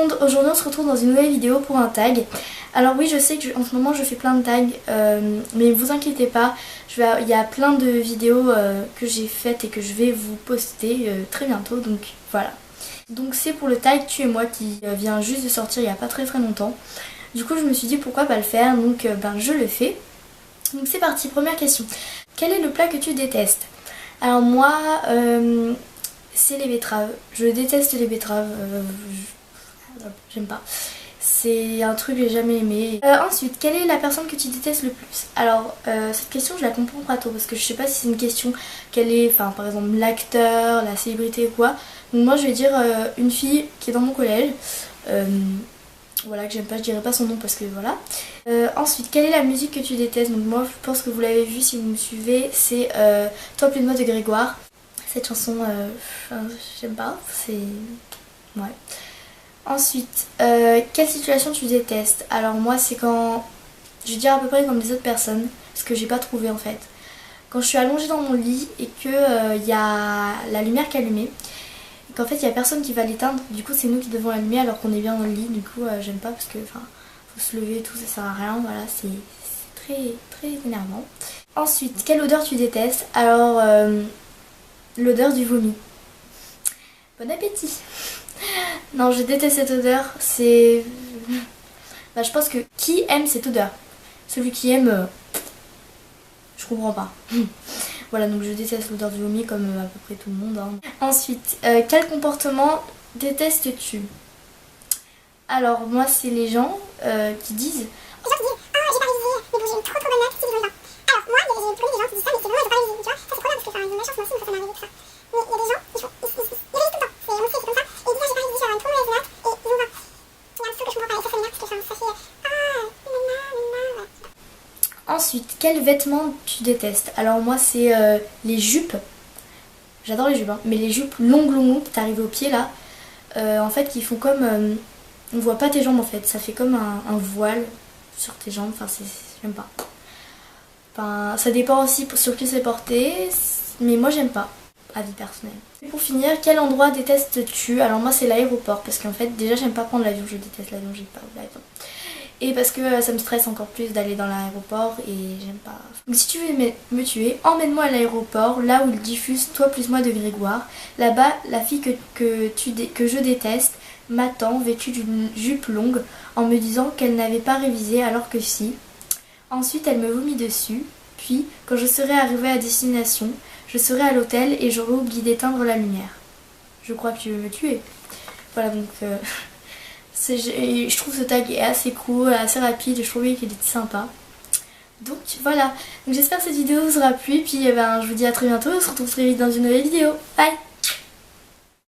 monde, aujourd'hui on se retrouve dans une nouvelle vidéo pour un tag. Alors oui, je sais que en ce moment je fais plein de tags, mais vous inquiétez pas, il y a plein de vidéos que j'ai faites et que je vais vous poster très bientôt, donc voilà. Donc c'est pour le tag Tu et moi qui vient juste de sortir il n'y a pas très longtemps. Du coup je me suis dit pourquoi pas le faire, donc je le fais. Donc c'est parti, première question. Quel est le plat que tu détestes? Alors moi, c'est les betteraves. Je déteste les betteraves, j'aime pas. C'est un truc que j'ai jamais aimé. Ensuite, quelle est la personne que tu détestes le plus? Alors, cette question je la comprends pas trop parce que je sais pas si c'est une question quelle est, enfin par exemple l'acteur, la célébrité ou quoi. Donc moi je vais dire une fille qui est dans mon collège. Voilà, que j'aime pas, je dirais pas son nom parce que voilà. Ensuite, quelle est la musique que tu détestes? Donc moi je pense que vous l'avez vu si vous me suivez, c'est Toi plus de moi de Grégoire. Cette chanson, j'aime pas, c'est... ouais. Ensuite, quelle situation tu détestes? Alors moi c'est quand, je vais dire à peu près comme les autres personnes, parce que j'ai pas trouvé en fait. Quand je suis allongée dans mon lit et que y a la lumière qui est allumée, et qu'en fait il y a personne qui va l'éteindre, du coup c'est nous qui devons l'allumer alors qu'on est bien dans le lit, du coup j'aime pas parce que faut se lever et tout, ça sert à rien, voilà, c'est très énervant. Ensuite, quelle odeur tu détestes? Alors, l'odeur du vomi. Bon appétit! Non, je déteste cette odeur, c'est... je pense que qui aime cette odeur? Celui qui aime... je comprends pas. Voilà, donc je déteste l'odeur du vomi comme à peu près tout le monde. Hein. Ensuite, quel comportement détestes-tu? Alors, moi, c'est les gens qui disent... Les gens qui disent « Oh, j'ai pas révisé, mais bon, j'ai une trop bonne note, c'est du pas. » Alors, moi, j'ai connu des gens qui disent ça, mais c'est bon, j'ai pas révisé, tu vois. Ça, c'est trop bien parce que ils ont de la chance, moi aussi, ça m'est arrivé tout ça. Mais il y a des gens, ils révisent tout le temps. C'est montré, c'est comme ça. Et ils disent « Ah, j'ai pas révisé, je vais avoir une trop mauvaise note. » Et ils disent « Ah, je comprends pas, et ça m'énerve parce que ça fait... Ah, nanana. » Ensuite, quel vêtement tu détestes? Alors moi, c'est les jupes. J'adore les jupes, hein. Mais les jupes longues qui t'arrivent aux pieds là, en fait, qui font comme... on voit pas tes jambes en fait, ça fait comme un voile sur tes jambes, enfin j'aime pas. Enfin, ça dépend aussi sur qui c'est porté, mais moi j'aime pas, avis personnel. Et pour finir, quel endroit détestes-tu? Alors moi c'est l'aéroport, parce qu'en fait déjà j'aime pas prendre l'avion, je déteste l'avion, j'ai pas l'avion. Et parce que ça me stresse encore plus d'aller dans l'aéroport et j'aime pas. Donc si tu veux me tuer, emmène-moi à l'aéroport, là où ils diffusent Toi plus moi de Grégoire. Là-bas, la fille que je déteste m'attend vêtue d'une jupe longue en me disant qu'elle n'avait pas révisé alors que si. Ensuite, elle me vomit dessus. Puis, quand je serai arrivée à destination, je serai à l'hôtel et j'aurai oublié d'éteindre la lumière. Je crois que tu veux me tuer. Voilà, donc... je trouve ce tag est assez cool, assez rapide, je trouvais qu'il était sympa. Donc voilà, donc j'espère que cette vidéo vous aura plu, puis je vous dis à très bientôt, on se retrouve très vite dans une nouvelle vidéo. Bye!